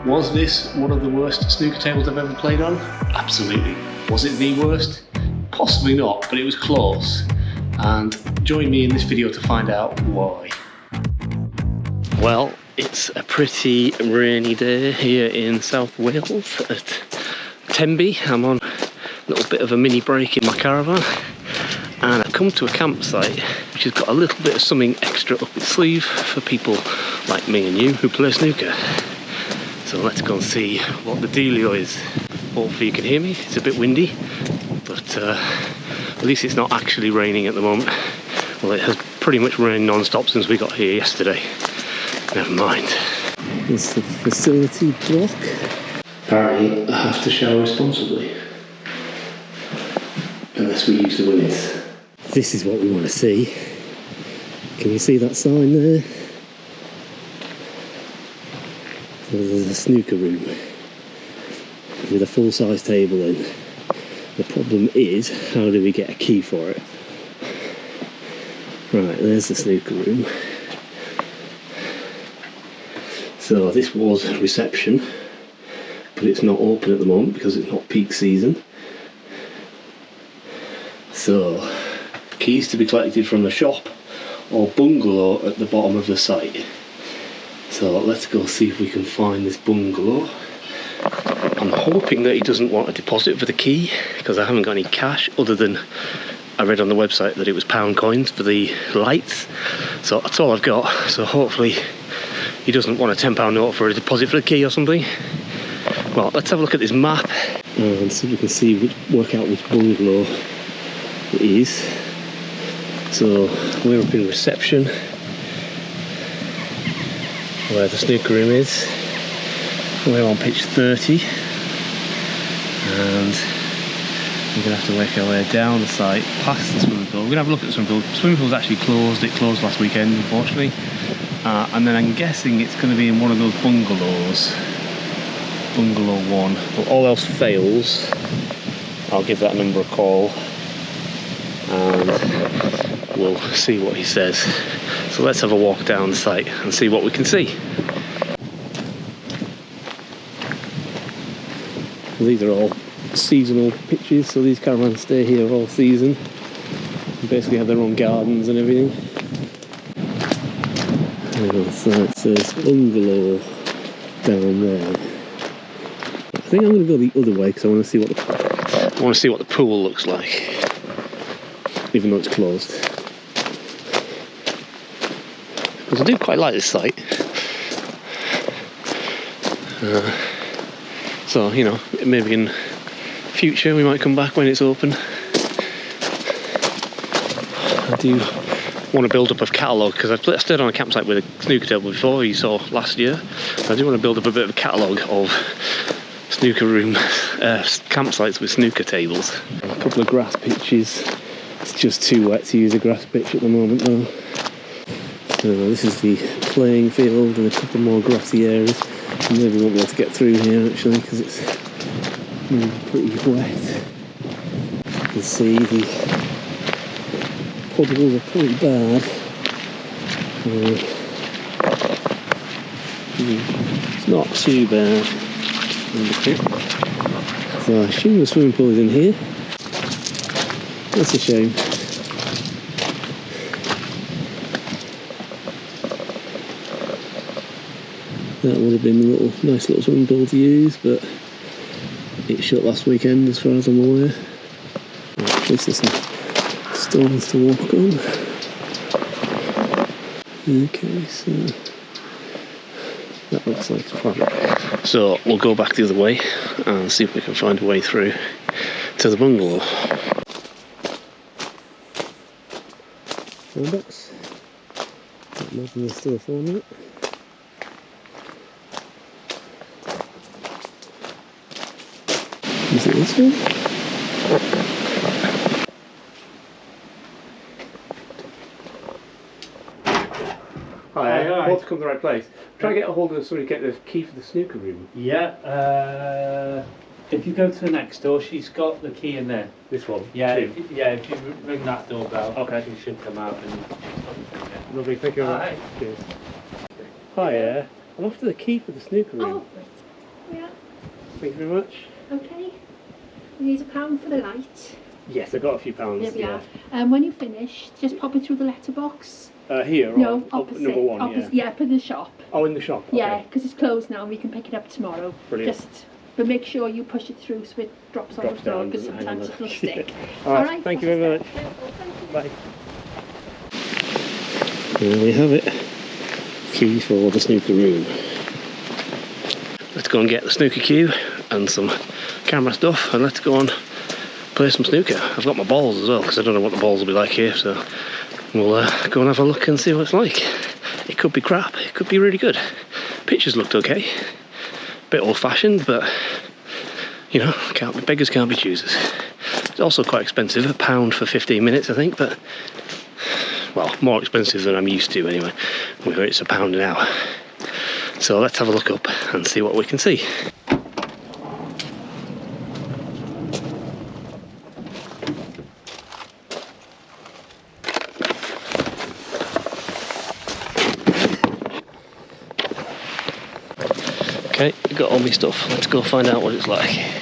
Was this one of the worst snooker tables I've ever played on? Absolutely. Was it the worst? Possibly not, but it was close. And join me in this video to find out why. Well, it's a pretty rainy day here in South Wales at Tenby. I'm on a little bit of a mini break in my caravan, and I've come to a campsite which has got a little bit of something extra up its sleeve for people like me and you who play snooker. So let's go and see what the dealio is. Hopefully you can hear me. It's a bit windy, but at least it's not actually raining at the moment. Well, it has pretty much rained non-stop since we got here yesterday. Never mind. There's the facility block. Apparently I have to shower responsibly, unless we use the winners. This is what we want to see. Can you see that sign there? There's a snooker room with a full-size table in. The problem is, how do we get a key for it? Right, there's the snooker room. So this was reception, but it's not open at the moment because it's not peak season. So, keys to be collected from the shop or bungalow at the bottom of the site. So let's go see if we can find this bungalow. I'm hoping that he doesn't want a deposit for the key, because I haven't got any cash other than I read on the website that it was pound coins for the lights. So that's all I've got. So hopefully he doesn't want a £10 note for a deposit for the key or something. Well, let's have a look at this map and see if we can work out which bungalow it is. So we're up in reception, where the snooker room is. We're on pitch 30, and we're going to have to work our way down the site past the swimming pool. We're going to have a look at the swimming pool. The swimming pool's actually closed. It closed last weekend, unfortunately. And then I'm guessing it's going to be in one of those bungalows. Bungalow 1. But all else fails, I'll give that number a call and we'll see what he says. So let's have a walk down the site and see what we can see. These are all seasonal pitches, so these caravans stay here all season. They basically have their own gardens and everything. So it says bungalow down there. I think I'm going to go the other way because I want to see what the pool looks like, even though it's closed. Because I do quite like this site. So, you know, maybe in future we might come back when it's open. I do want to build up a catalogue, because I've stayed on a campsite with a snooker table before, you saw last year. I do want to build up a bit of a catalogue of snooker room campsites with snooker tables. A couple of grass pitches. It's just too wet to use a grass pitch at the moment though. So this is the playing field and a couple more grassy areas. Maybe won't be able to get through here actually because it's pretty wet. You can see the puddles are pretty bad. It's not too bad. So I assume the swimming pool is in here. That's a shame. That would have been a nice little swimming pool to use, but it shut last weekend as far as I'm aware. At least there's some stones to walk on. Okay, so that looks like it's private. So we'll go back the other way and see if we can find a way through to the bungalow. Phone box. I imagine there's still a phone in it. Is it this one? Hi, I hope to come to the right place. Try to get a hold of somebody to get the key for the snooker room. Yeah, if you go to the next door, she's got the key in there. This one? Yeah, if you ring that doorbell, okay, she should come out and... Lovely, thank you very much. Cheers. Hi, I'm after the key for the snooker room. Thank you very much. Okay. We need £1 for the light. Yes, I got a few pounds. There we are. When you finish, just pop it through the letterbox. Here? No, or opposite. number 1, opposite, yeah. Up in the shop. Oh, in the shop? Okay. Yeah, because it's closed now and we can pick it up tomorrow. Brilliant. But make sure you push it through so it drops on the floor, because sometimes it'll stick. Alright, thank you very much. Bye. There we have it. Key for the snooker room. Let's go and get the snooker cue and some camera stuff, and let's go and play some snooker. I've got my balls as well, because I don't know what the balls will be like here, so we'll go and have a look and see what it's like. It could be crap, it could be really good. Pictures looked okay. Bit old-fashioned, but you know, beggars can't be choosers. It's also quite expensive, £1 for 15 minutes I think, but well, more expensive than I'm used to anyway, where it's £1 an hour. So let's have a look up and see what we can see. Okay, got all my stuff. Let's go find out what it's like.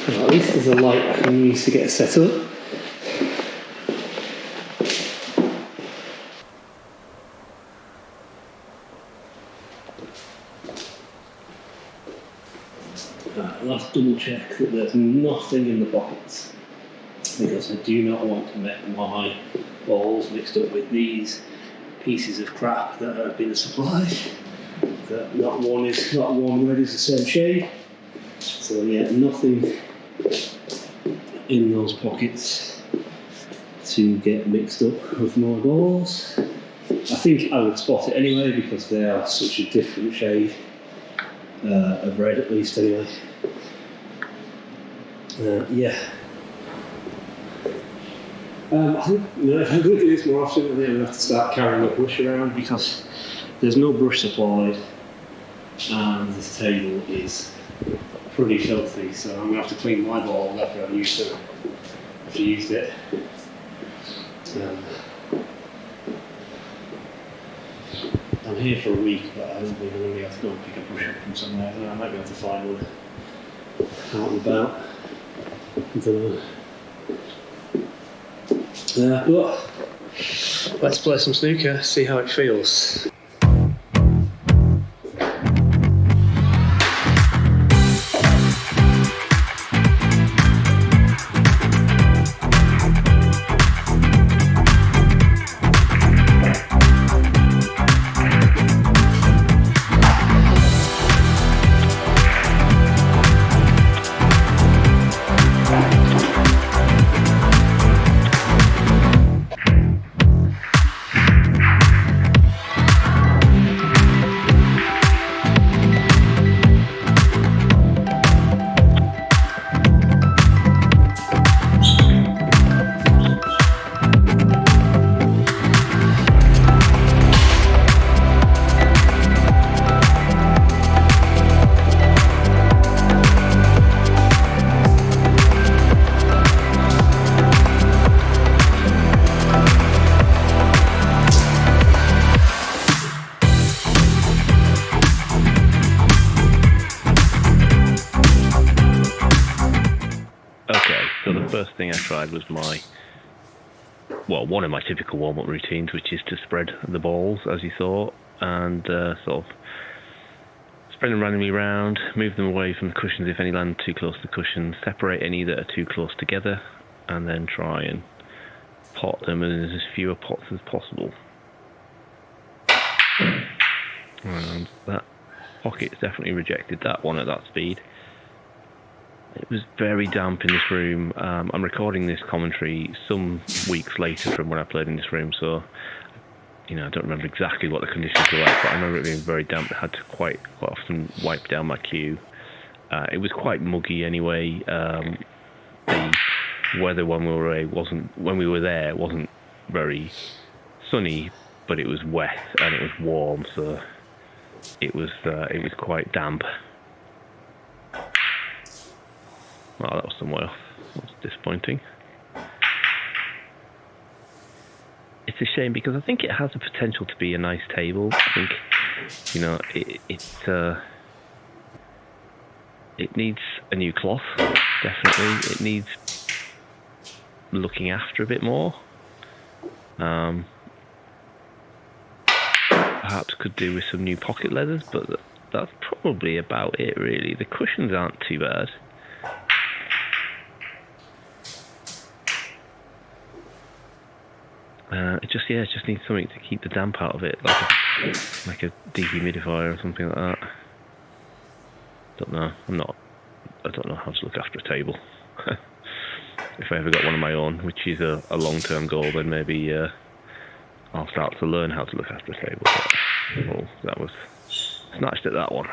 At least there's a light I can use to get set up. Right, let's double check that there's nothing in the pockets, because I do not want to get my balls mixed up with these pieces of crap that have been supplied. That not one red is the same shade. So yeah, nothing in those pockets to get mixed up with my balls. I think I would spot it anyway, because they are such a different shade of red, at least anyway. Yeah. I think, you know, if I'm going to do this more often, I'm going to have to start carrying a brush around, because there's no brush supplied and this table is pretty filthy, so I'm going to have to clean my ball after I've used it. I'm here for a week, but I haven't been really able to go and pick a brush up from somewhere. I might be able to find one out and about. I don't know. But let's play some snooker, see how it feels. First thing I tried was one of my typical warm-up routines, which is to spread the balls, as you saw, and sort of spread them randomly around, move them away from the cushions if any land too close to the cushions, separate any that are too close together, and then try and pot them in as fewer pots as possible. And that pocket's definitely rejected that one at that speed. It was very damp in this room. I'm recording this commentary some weeks later from when I played in this room, so I don't remember exactly what the conditions were like, but I remember it being very damp. I had to quite often wipe down my cue. It was quite muggy anyway. the weather when we were there wasn't very sunny, but it was wet and it was warm, so it was quite damp. Well, that was some way off. That was disappointing. It's a shame because I think it has the potential to be a nice table. I think, you know, it needs a new cloth, definitely. It needs looking after a bit more. Perhaps could do with some new pocket leathers, but that's probably about it, really. The cushions aren't too bad. It just needs something to keep the damp out of it, like a dehumidifier or something like that. Don't know. I don't know how to look after a table. If I ever got one of my own, which is a long-term goal, then maybe I'll start to learn how to look after a table. But, oh, that was snatched at that one.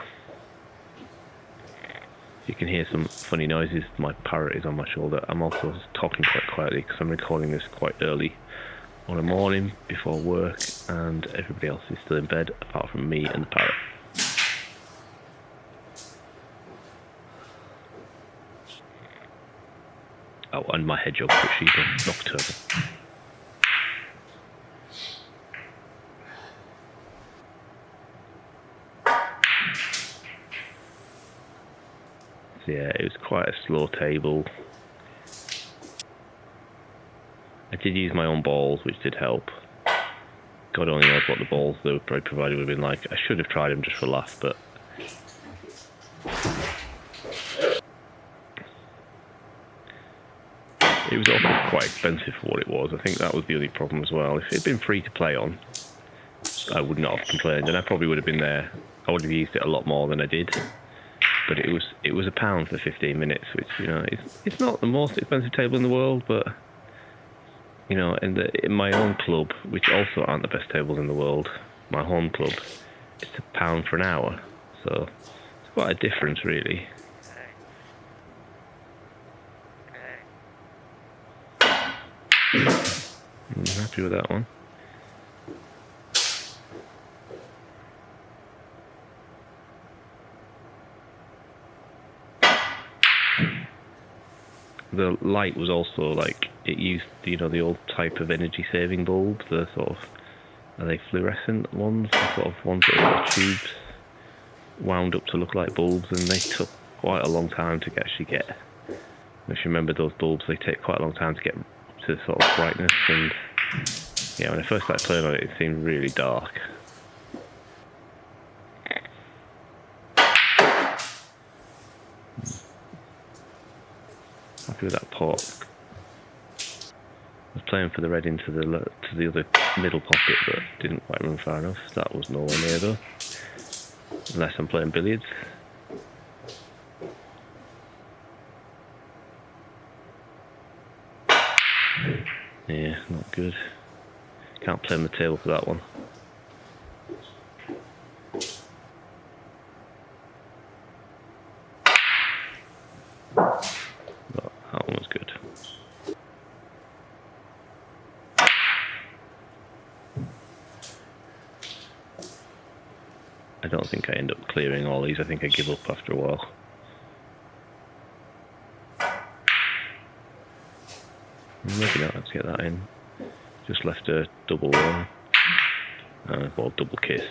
You can hear some funny noises. My parrot is on my shoulder. I'm also talking quite quietly because I'm recording this quite early on a morning before work, and everybody else is still in bed apart from me and the parrot. Oh, and my hedgehog, but she's a nocturnal. So yeah, it was quite a slow table. I did use my own balls, which did help. God only knows what the balls they were provided would have been like. I should have tried them just for a laugh, but it was also quite expensive for what it was. I think that was the only problem as well. If it had been free to play on, I would not have complained, and I probably would have been there. I would have used it a lot more than I did. But it was £1 for 15 minutes, which, you know, it's not the most expensive table in the world, but, you know, in my own club, which also aren't the best tables in the world, my home club, it's £1 for an hour. So it's quite a difference, really. I'm happy with that one. The light was also like, it used, you know, the old type of energy saving bulbs, the sort of, are they fluorescent ones? The sort of ones that are tubes wound up to look like bulbs, and they took quite a long time to actually get. If you remember those bulbs, they take quite a long time to get to sort of brightness, and yeah, when I first started playing on it, it seemed really dark. Happy with that pot. I was playing for the red into the other middle pocket, but didn't quite run far enough. That was nowhere near though. Unless I'm playing billiards. Yeah, not good. Can't play on the table for that one. But that one was good. I don't think I end up clearing all these. I think I give up after a while. Maybe not, let's get that in. Just left a double one. Well, double kiss.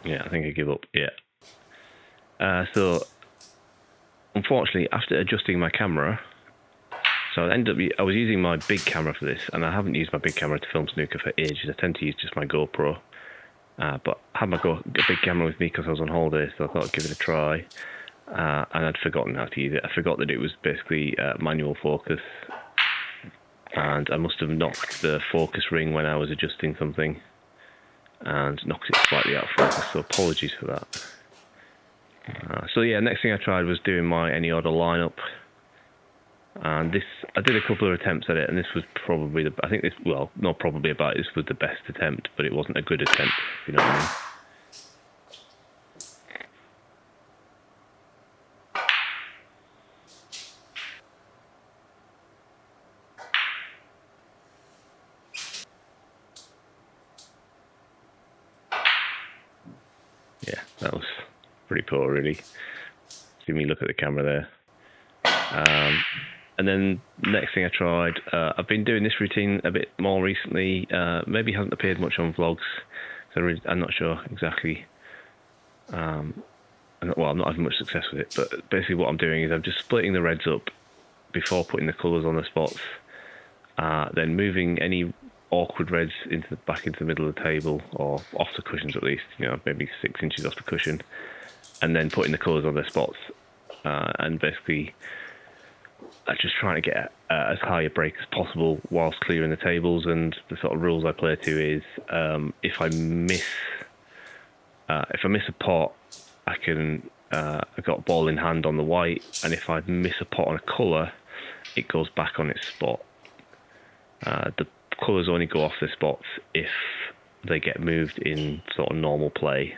Yeah, I think I give up, yeah. So, unfortunately, after adjusting my camera, so I was using my big camera for this, and I haven't used my big camera to film snooker for ages. I tend to use just my GoPro, but I had my big camera with me because I was on holiday, so I thought I'd give it a try, and I'd forgotten how to use it. I forgot that it was basically manual focus, and I must have knocked the focus ring when I was adjusting something and knocked it slightly out of focus, so apologies for that. So yeah, next thing I tried was doing my any order lineup, and this, I did a couple of attempts at it, and this was probably this was the best attempt, but it wasn't a good attempt, if you know what I mean. Yeah, that was pretty poor, really. See me look at the camera there. And then next thing I tried, I've been doing this routine a bit more recently. Maybe hasn't appeared much on vlogs, so I'm not sure exactly. I'm not having much success with it, but basically what I'm doing is I'm just splitting the reds up before putting the colours on the spots, then moving any awkward reds back into the middle of the table, or off the cushions at least, maybe 6 inches off the cushion, and then putting the colours on their spots, and basically just trying to get as high a break as possible whilst clearing the tables. And the sort of rules I play to is if I miss a pot, I've got ball in hand on the white, and if I miss a pot on a colour, it goes back on its spot. The colours only go off their spots if they get moved in sort of normal play.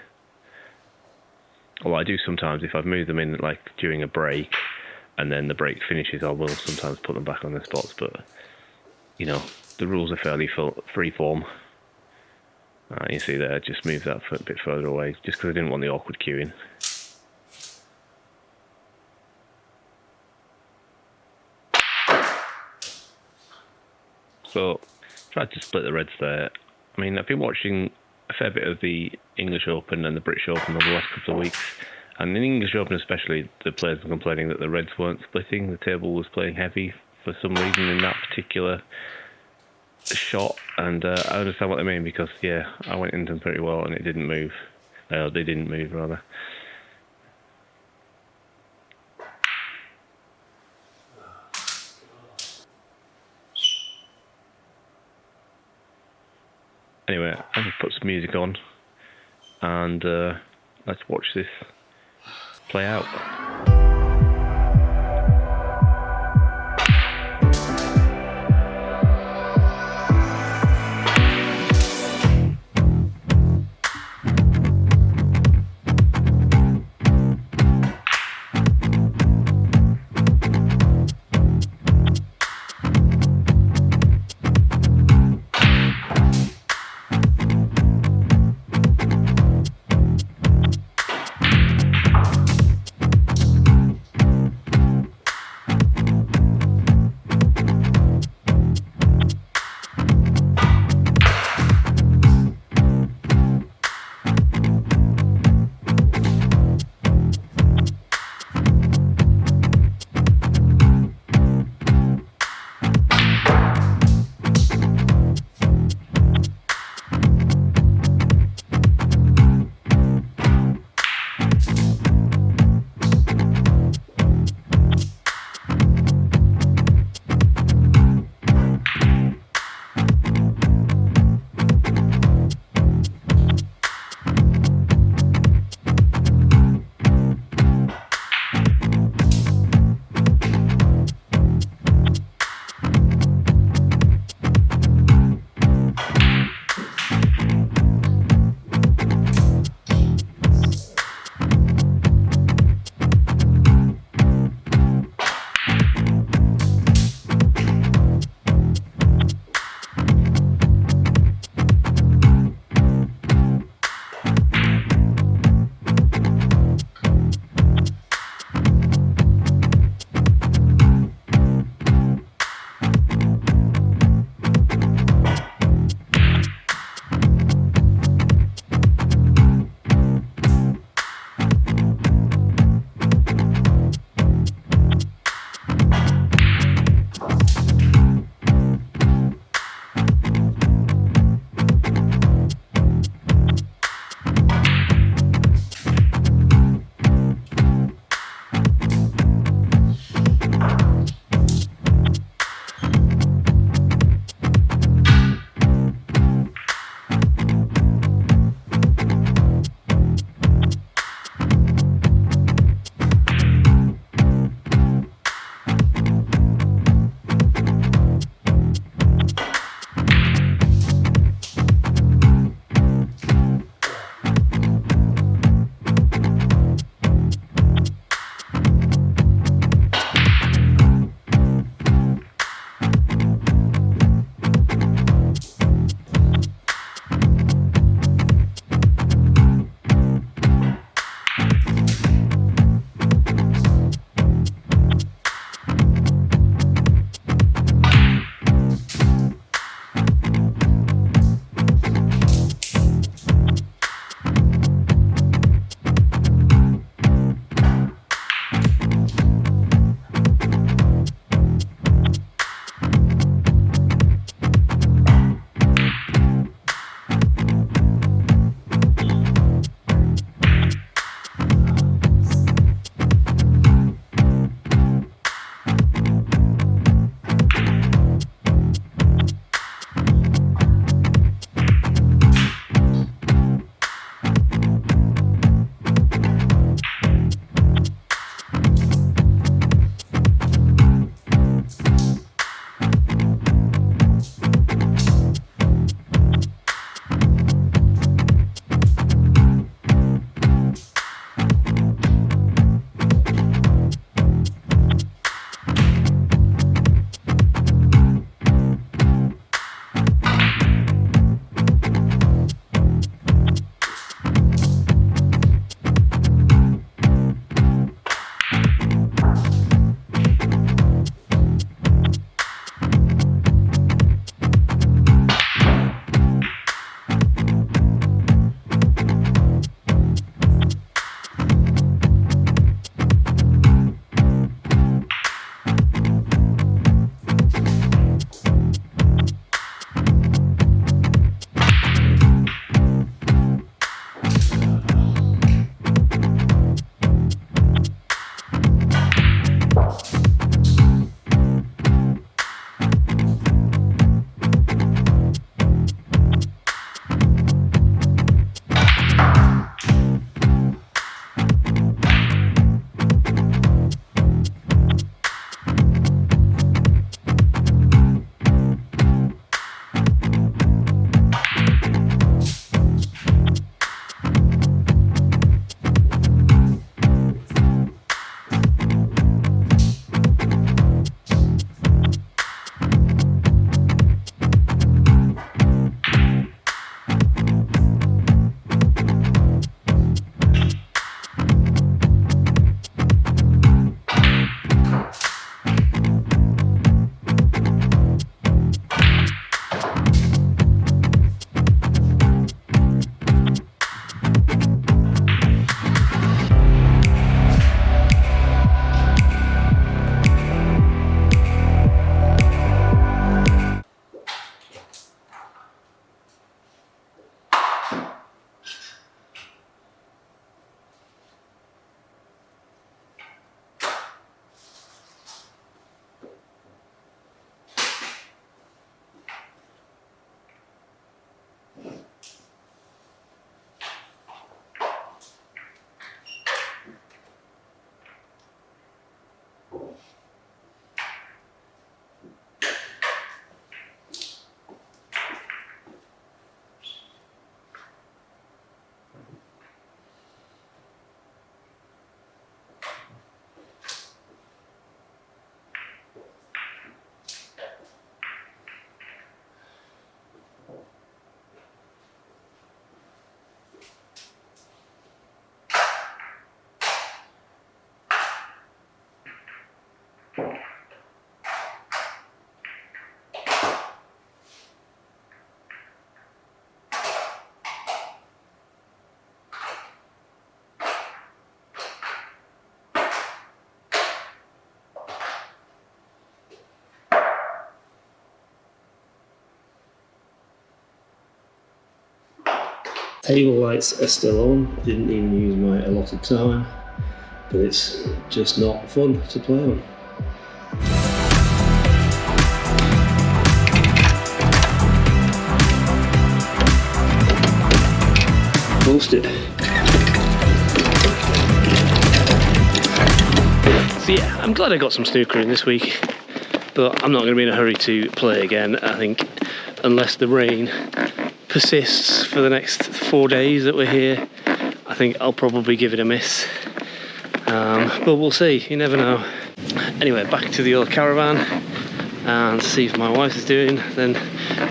Although I do sometimes, if I've moved them in like during a break and then the break finishes, I will sometimes put them back on their spots, but the rules are fairly free form. You see there, I just moved that a bit further away just because I didn't want the awkward queuing. So, tried to split the reds there. I mean, I've been watching a fair bit of the English Open and the British Open over the last couple of weeks, and in the English Open especially, the players were complaining that the reds weren't splitting, the table was playing heavy for some reason in that particular shot, and I understand what they mean, because yeah, I went into them pretty well and it didn't move. They didn't move, rather. Anyway, I'm going to put some music on and let's watch this play out. Table lights are still on. Didn't even use my allotted time, but it's just not fun to play on. Posted. So yeah, I'm glad I got some snooker in this week, but I'm not going to be in a hurry to play again. I think unless the rain persists for the next 4 days that we're here, I think I'll probably give it a miss. But we'll see, you never know. Anyway, back to the old caravan and see if my wife is doing. Then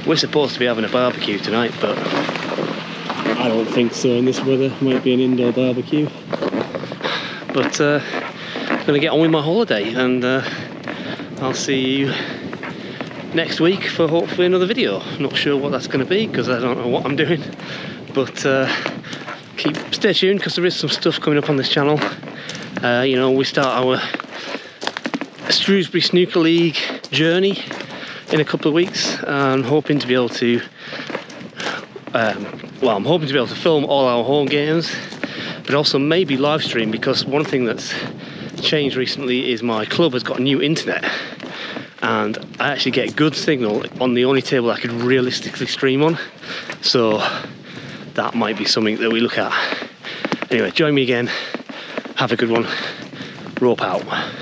we're supposed to be having a barbecue tonight, but I don't think so in this weather. Might be an indoor barbecue. But I'm going to get on with my holiday, and I'll see you next week for hopefully another video. Not sure what that's going to be because I don't know what I'm doing, but stay tuned because there is some stuff coming up on this channel. You know, we start our Shrewsbury Snooker League journey in a couple of weeks, and I'm hoping to be able to film all our home games, but also maybe live stream, because one thing that's changed recently is my club has got a new internet, and I actually get good signal on the only table I could realistically stream on, so that might be something that we look at. Anyway, join me again, have a good one, rope out.